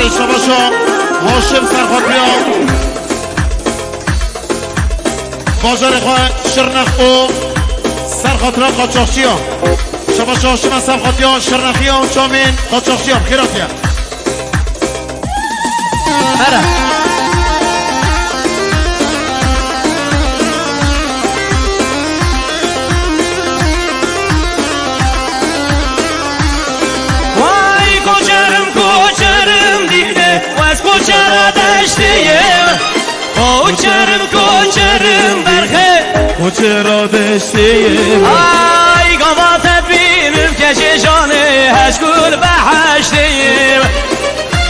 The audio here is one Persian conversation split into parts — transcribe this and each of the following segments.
بله شما هاشم سرخاطریان بازار خواه شرنخ و سرخاطران قاچاقچیان شما هاشم سرخاطریان شرنخیان چامین قاچاقچیان خیراتیان هره کوچرم برخه کوچرا دشتیم ای قوات بینم کششانه هشکول بحشتیم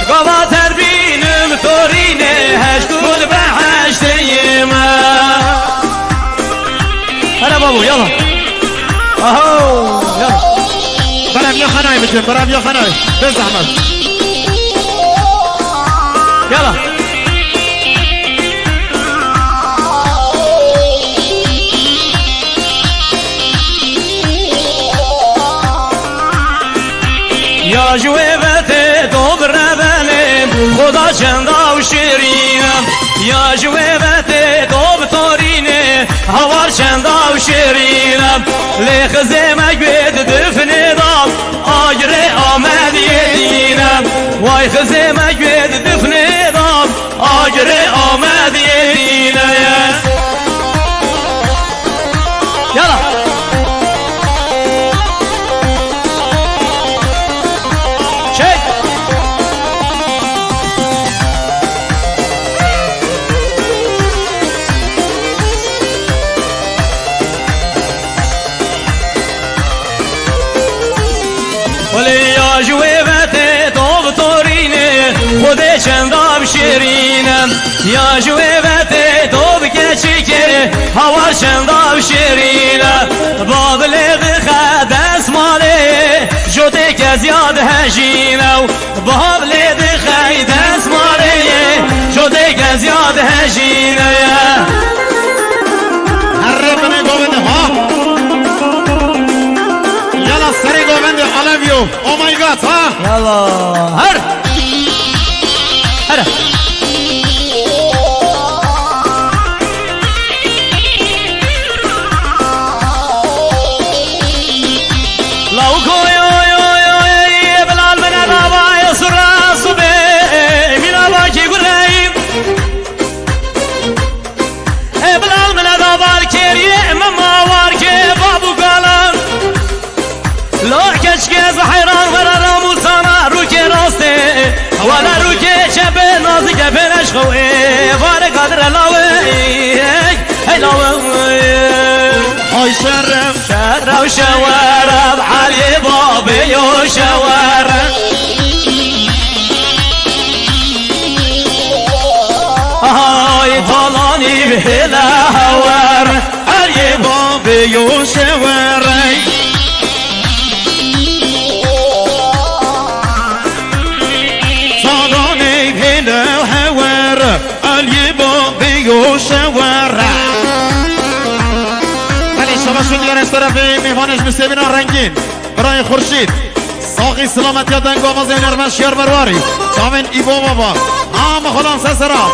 قوات بینم تورینه هشکول بحشتیم هلا بابو يلا اهو يلا برام يا خناي بجم برام يا خناي بزحمت يلا یا جویبت دوبر بنیم خدا چندا و شیرینم یا جویبت دوب تورینه هوار چندا و شیرینم لخزه مگوید دفنه دام آگره آمد یدینم وای خزه مگوید دفنه دام آگره آمد یدینم يلا ولی جویبت دوب تورینه خودی چنداب شیرینم یا جویبت دوب کچیکه هوار چنداب شیرینم بابل دخد اسماله جوده که زیاد هجینه بابل دخد اسماله جوده که زیاد هجینه هر من گوبنده ها يلا سري گوبنده I love you oh my god ها يلا هر هر لو كويو بلال من الربايا سرا صبي من الواجي قريب بلال من الربايا كيري مما واركي بابو قالم لو كشكي زحيران ولا راموسانا روكي راستي ولا روكي شبه نازك بين اشخوي ولا قادر لاوي هي لاوي هاي شرف شرف وشوارب علي بابي وشوارب هاي طلاني بلا هوار علي بابي وشوارب طلاني بلا هوار علي بابي وشوارب شما دیگر از طرف میوانش مسیبینا رنگین برای خورشید ساقی سلامتی دنگ آواز نرمش شیر برواری چامن ایبو بابا هم خلام سسرا